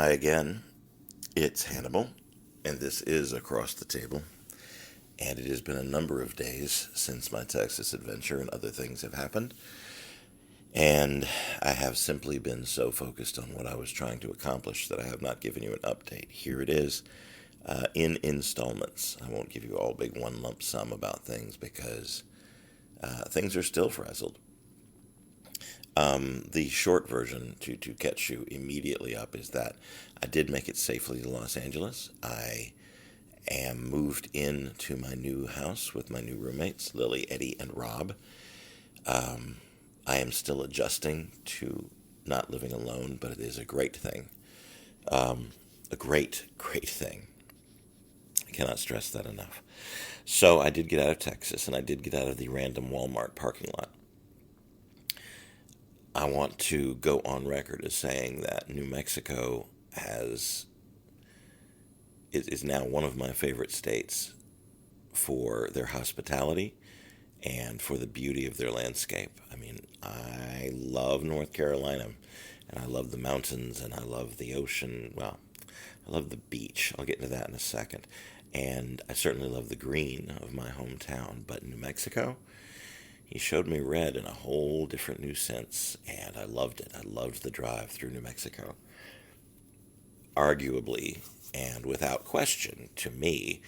Hi again, it's Hannibal, and this is Across the Table. And it has been a number of days since my Texas adventure, and other things have happened. And I have simply been so focused on what I was trying to accomplish that I have not given you an update. Here it is, in installments. I won't give you all big one lump sum about things because things are still frazzled. The short version to catch you immediately up is that I did make it safely to Los Angeles. I am moved into my new house with my new roommates, Lily, Eddie, and Rob. I am still adjusting to not living alone, but it is a great thing. A great, great thing. I cannot stress that enough. So I did get out of Texas, and I did get out of the random Walmart parking lot. I want to go on record as saying that New Mexico has is now one of my favorite states for their hospitality and for the beauty of their landscape. I mean, I love North Carolina, and I love the mountains, and I love the ocean. Well, I love the beach. I'll get into that in a second. And I certainly love the green of my hometown. But New Mexico, he showed me red in a whole different new sense, and I loved it. I loved the drive through New Mexico. Arguably, and without question, to me,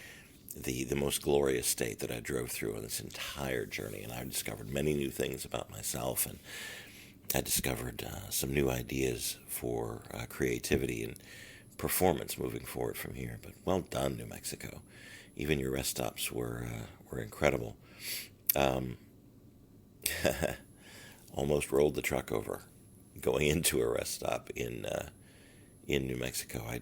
the most glorious state that I drove through on this entire journey. And I discovered many new things about myself, and I discovered some new ideas for creativity and performance moving forward from here. But well done, New Mexico. Even your rest stops were incredible. Um, Almost rolled the truck over going into a rest stop in New Mexico. I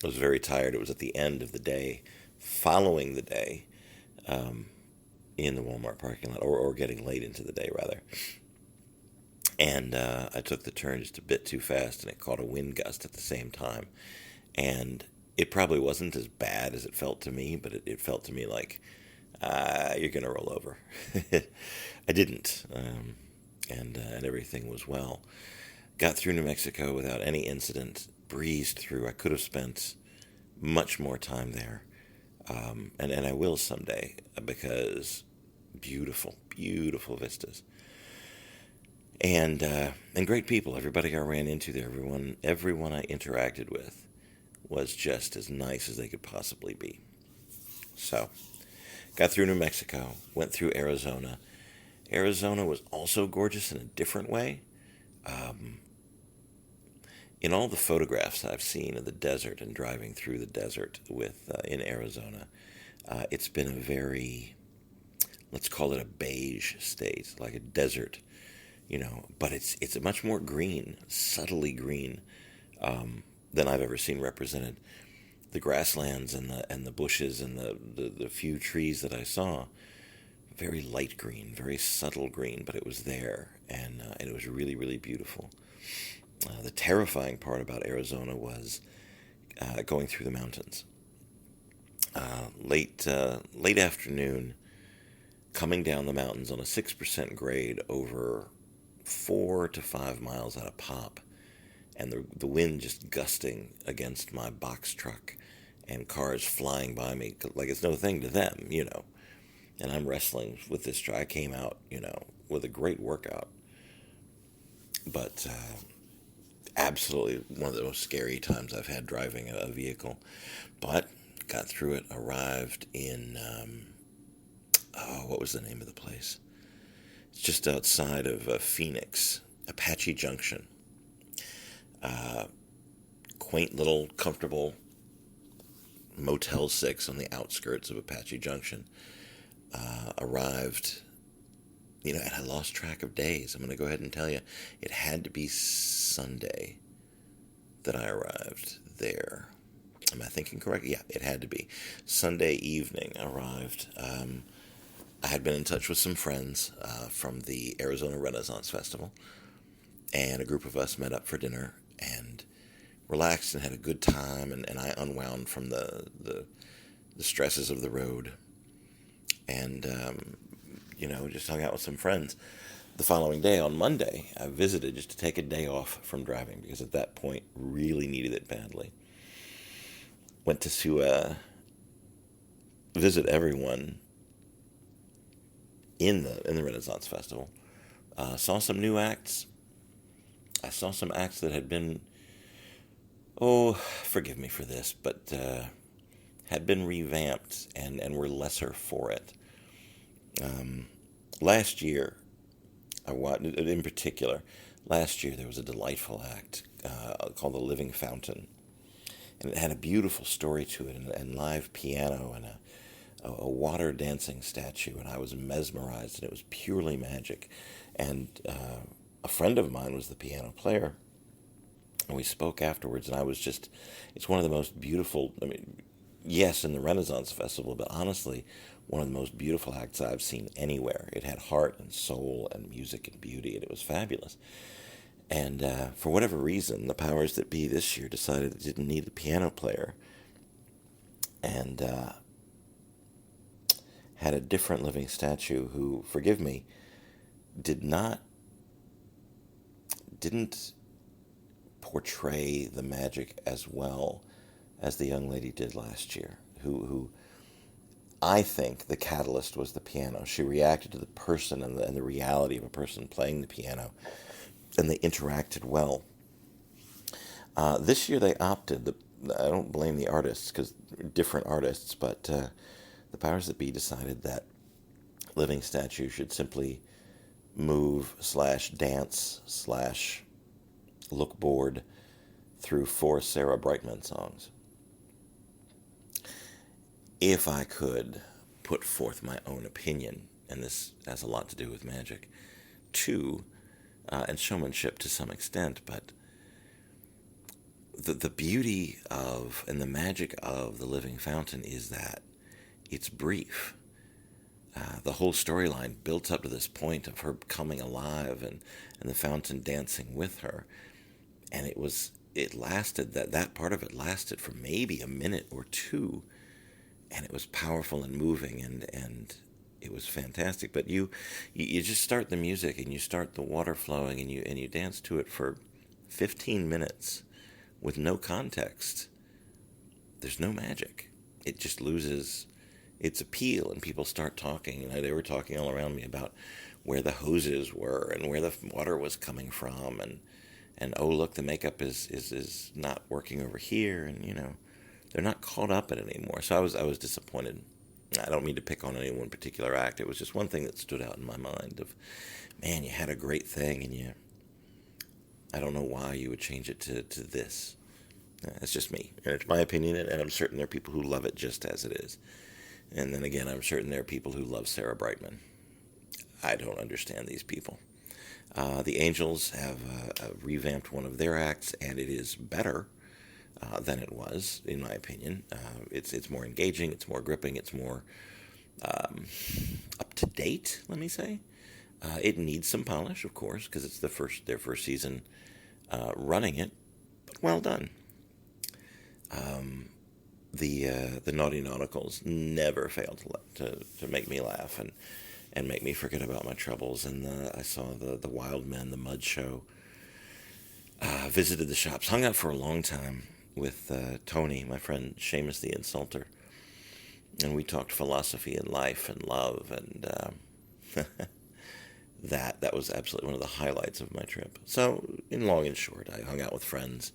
was very tired. It was at the end of the day, following the day, um, in the Walmart parking lot, or getting late into the day, rather. And I took the turn just a bit too fast, and it caught a wind gust at the same time. And it probably wasn't as bad as it felt to me, but it felt to me like, you're going to roll over. I didn't, and everything was well. Got through New Mexico without any incident, breezed through. I could have spent much more time there, and I will someday, because beautiful, beautiful vistas, and great people. Everybody I ran into there, everyone I interacted with, was just as nice as they could possibly be. So, got through New Mexico, went through Arizona. Arizona was also gorgeous in a different way. Um, in all the photographs I've seen of the desert and driving through the desert with in Arizona, it's been a very, let's call it a beige state, like a desert, but it's a much more green, subtly green, than I've ever seen represented. The grasslands and the bushes and the few trees that I saw, very light green, very subtle green, but it was there, and it was really, really beautiful. The terrifying part about Arizona was going through the mountains. Late afternoon, coming down the mountains on a 6% grade over 4 to 5 miles at a pop, and the wind just gusting against my box truck, and cars flying by me like it's no thing to them. And I'm wrestling with this truck. I came out, with a great workout, but absolutely one of the most scary times I've had driving a vehicle. But got through it, arrived in, what was the name of the place? It's just outside of Phoenix, Apache Junction. Uh, Quaint little comfortable Motel 6 on the outskirts of Apache Junction. Arrived, and I lost track of days. I'm going to go ahead and tell you, it had to be Sunday that I arrived there. Am I thinking correctly? Yeah, it had to be. Sunday evening arrived. I had been in touch with some friends from the Arizona Renaissance Festival, and a group of us met up for dinner and relaxed and had a good time, and I unwound from the stresses of the road, and just hung out with some friends. The following day, on Monday, I visited just to take a day off from driving because at that point really needed it badly. Went to visit everyone in the Renaissance Festival. Saw some new acts. I saw some acts that had been, oh, forgive me for this, but had been revamped and were lesser for it. Last year, in particular, last year there was a delightful act called The Living Fountain. And it had a beautiful story to it, and live piano, and a water dancing statue, and I was mesmerized, and it was purely magic. And a friend of mine was the piano player, and we spoke afterwards, and it's one of the most beautiful, I mean, yes, in the Renaissance Festival, but honestly, one of the most beautiful acts I've seen anywhere. It had heart and soul and music and beauty, and it was fabulous. And for whatever reason, the powers that be this year decided it didn't need a piano player, and had a different living statue who, forgive me, didn't portray the magic as well as the young lady did last year, who I think the catalyst was the piano. She reacted to the person and the reality of a person playing the piano, and they interacted well. This year they opted, I don't blame the artists, because different artists, but the powers that be decided that living statue should simply move / dance / look bored through 4 Sarah Brightman songs. If I could put forth my own opinion, and this has a lot to do with magic, too, and showmanship to some extent, but the beauty of and the magic of The Living Fountain is that it's brief. The whole storyline built up to this point of her coming alive and the fountain dancing with her, and that part of it lasted for maybe a minute or two, and it was powerful and moving, and it was fantastic. But you just start the music, and you start the water flowing, and you dance to it for 15 minutes with no context. There's no magic. It just loses its appeal, and people start talking. They were talking all around me about where the hoses were and where the water was coming from, and oh, look, the makeup is not working over here, and they're not caught up in it anymore. So I was disappointed. I don't mean to pick on any one particular act. It was just one thing that stood out in my mind of, man, you had a great thing, and I don't know why you would change it to this. That's just me, and it's my opinion, and I'm certain there are people who love it just as it is. And then again, I'm certain there are people who love Sarah Brightman. I don't understand these people. The Angels have revamped one of their acts, and it is better than it was, in my opinion. It's more engaging, it's more gripping, it's more up to date, let me say. It needs some polish, of course, because it's their first season running it, but well done. The Naughty Nauticals never failed to make me laugh and make me forget about my troubles. And I saw the Wild Men, the Mud Show. Visited the shops, hung out for a long time with Tony, my friend Seamus the Insulter, and we talked philosophy and life and love, and that was absolutely one of the highlights of my trip. So, in long and short, I hung out with friends,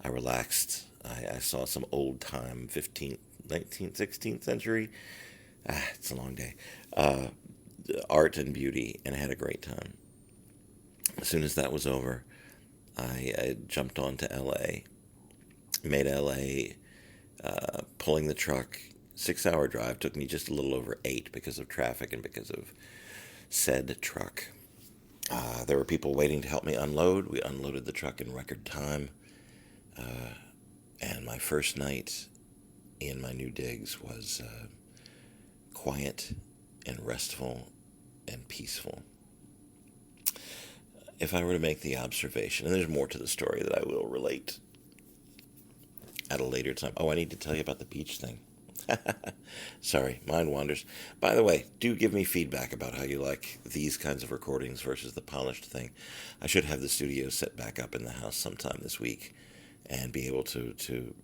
I relaxed, I saw some old-time 15th, 19th, 16th century, it's a long day, art and beauty, and I had a great time. As soon as that was over, I jumped on to L.A., made L.A., pulling the truck, 6-hour drive, took me just a little over 8 because of traffic and because of said truck. There were people waiting to help me unload. We unloaded the truck in record time. And my first night in my new digs was quiet and restful and peaceful. If I were to make the observation, and there's more to the story that I will relate at a later time. Oh, I need to tell you about the beach thing. Sorry, mind wanders. By the way, do give me feedback about how you like these kinds of recordings versus the polished thing. I should have the studio set back up in the house sometime this week and be able to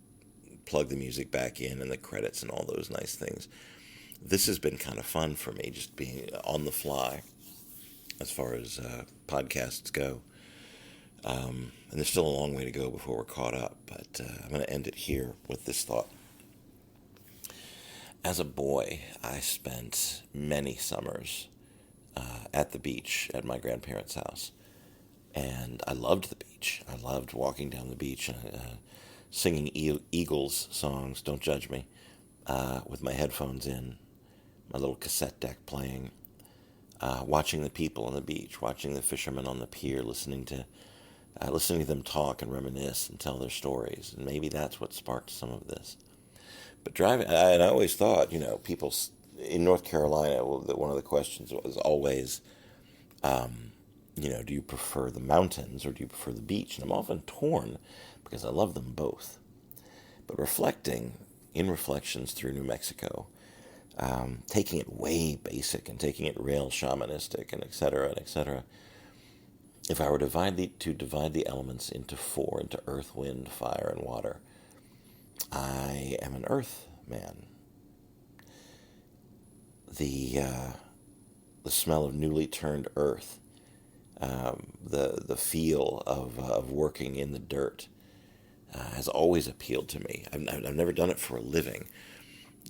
plug the music back in and the credits and all those nice things. This has been kind of fun for me, just being on the fly as far as podcasts go. And there's still a long way to go before we're caught up, but I'm going to end it here with this thought. As a boy, I spent many summers at the beach at my grandparents' house, and I loved the beach. I loved walking down the beach and singing Eagles songs, don't judge me, with my headphones in, my little cassette deck playing, watching the people on the beach, watching the fishermen on the pier, listening to them talk and reminisce and tell their stories. And maybe that's what sparked some of this. But driving, and I always thought, people in North Carolina, one of the questions was always, do you prefer the mountains or do you prefer the beach? And I'm often torn because I love them both. But in reflections through New Mexico, taking it way basic and taking it real shamanistic and et cetera, if I were to divide the elements into four, into earth, wind, fire, and water, I am an earth man. The smell of newly turned earth, the feel of working in the dirt, has always appealed to me. I've never done it for a living,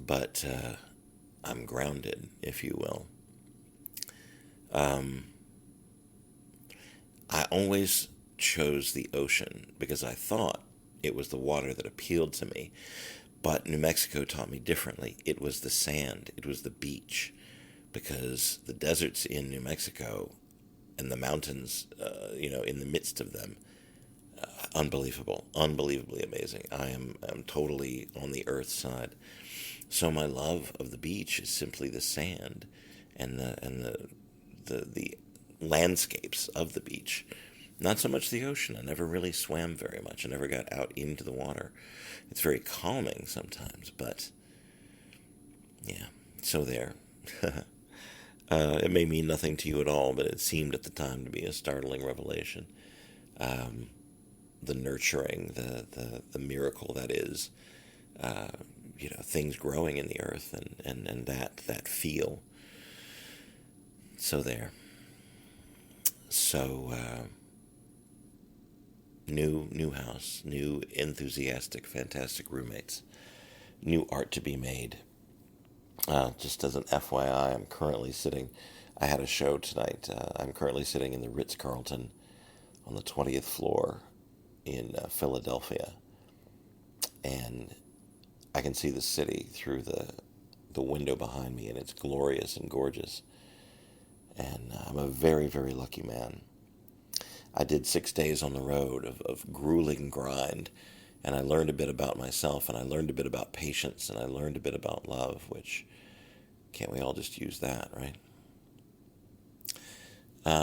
but I'm grounded, if you will. I always chose the ocean because I thought it was the water that appealed to me. But New Mexico taught me differently. It was the sand. It was the beach. Because the deserts in New Mexico and the mountains, in the midst of them, unbelievable, unbelievably amazing. I'm totally on the earth side. So my love of the beach is simply the sand and the landscapes of the beach. Not so much the ocean. I never really swam very much. I never got out into the water. It's very calming sometimes, but yeah, so there. It may mean nothing to you at all, but it seemed at the time to be a startling revelation. The nurturing, the miracle that is, things growing in the earth and that feel. So there. So, new house, new enthusiastic, fantastic roommates, new art to be made. Just as an FYI, I had a show tonight. I'm currently sitting in the Ritz-Carlton on the 20th floor in Philadelphia, and I can see the city through the window behind me, and it's glorious and gorgeous. And I'm a very, very lucky man. I did 6 days on the road of grueling grind, and I learned a bit about myself, and I learned a bit about patience, and I learned a bit about love, which, can't we all just use that, right?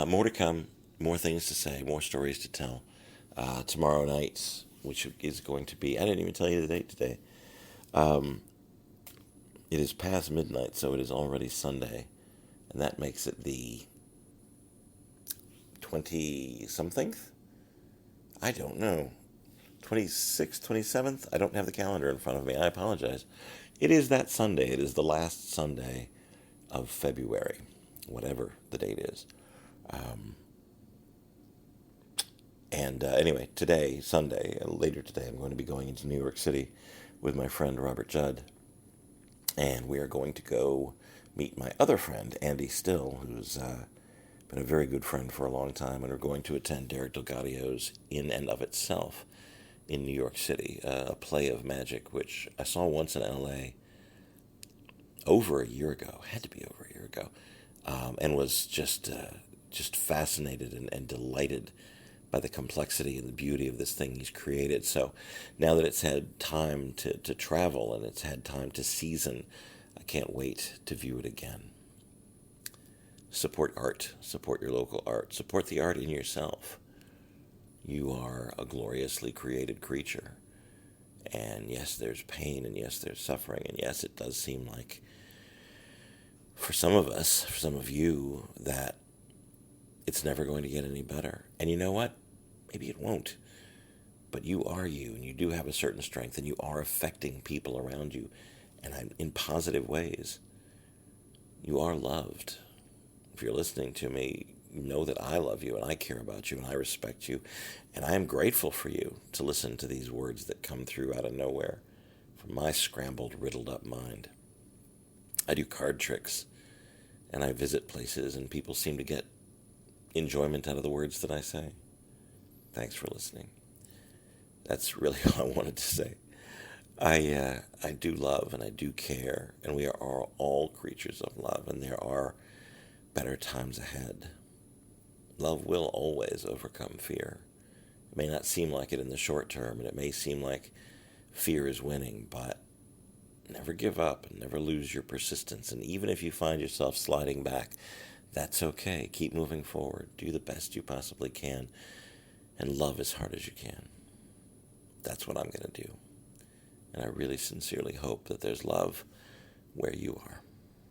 More to come, more things to say, more stories to tell. Tomorrow night, which is going to be, I didn't even tell you the date today. It is past midnight, so it is already Sunday. And that makes it the 20-something? I don't know. 26th, 27th? I don't have the calendar in front of me. I apologize. It is that Sunday. It is the last Sunday of February, whatever the date is. Anyway, today, Sunday, later today, I'm going to be going into New York City with my friend Robert Judd. And we are going to go meet my other friend, Andy Still, who's been a very good friend for a long time, and we're going to attend Derek Delgadio's In and of Itself in New York City, a play of magic, which I saw once in L.A. over a year ago, had to be over a year ago, and was just fascinated and delighted by the complexity and the beauty of this thing he's created. So now that it's had time to travel and it's had time to season, I can't wait to view it again. Support art. Support your local art. Support the art in yourself. You are a gloriously created creature, And yes, there's pain, and yes, there's suffering, and yes, it does seem like, for some of us, for some of you, that it's never going to get any better. And you know what? Maybe it won't. But you are you, and you do have a certain strength, and you are affecting people around you, and in positive ways. You are loved. If you're listening to me, you know that I love you, and I care about you, and I respect you, and I am grateful for you to listen to these words that come through out of nowhere from my scrambled, riddled up mind. I do card tricks, and I visit places, and people seem to get enjoyment out of the words that I say. Thanks for listening. That's really all I wanted to say. I do love and I do care, and we are all creatures of love, and there are better times ahead. Love will always overcome fear. It may not seem like it in the short term, and it may seem like fear is winning, but never give up and never lose your persistence. And even if you find yourself sliding back, that's okay. Keep moving forward. Do the best you possibly can, and love as hard as you can. That's what I'm going to do. And I really sincerely hope that there's love where you are.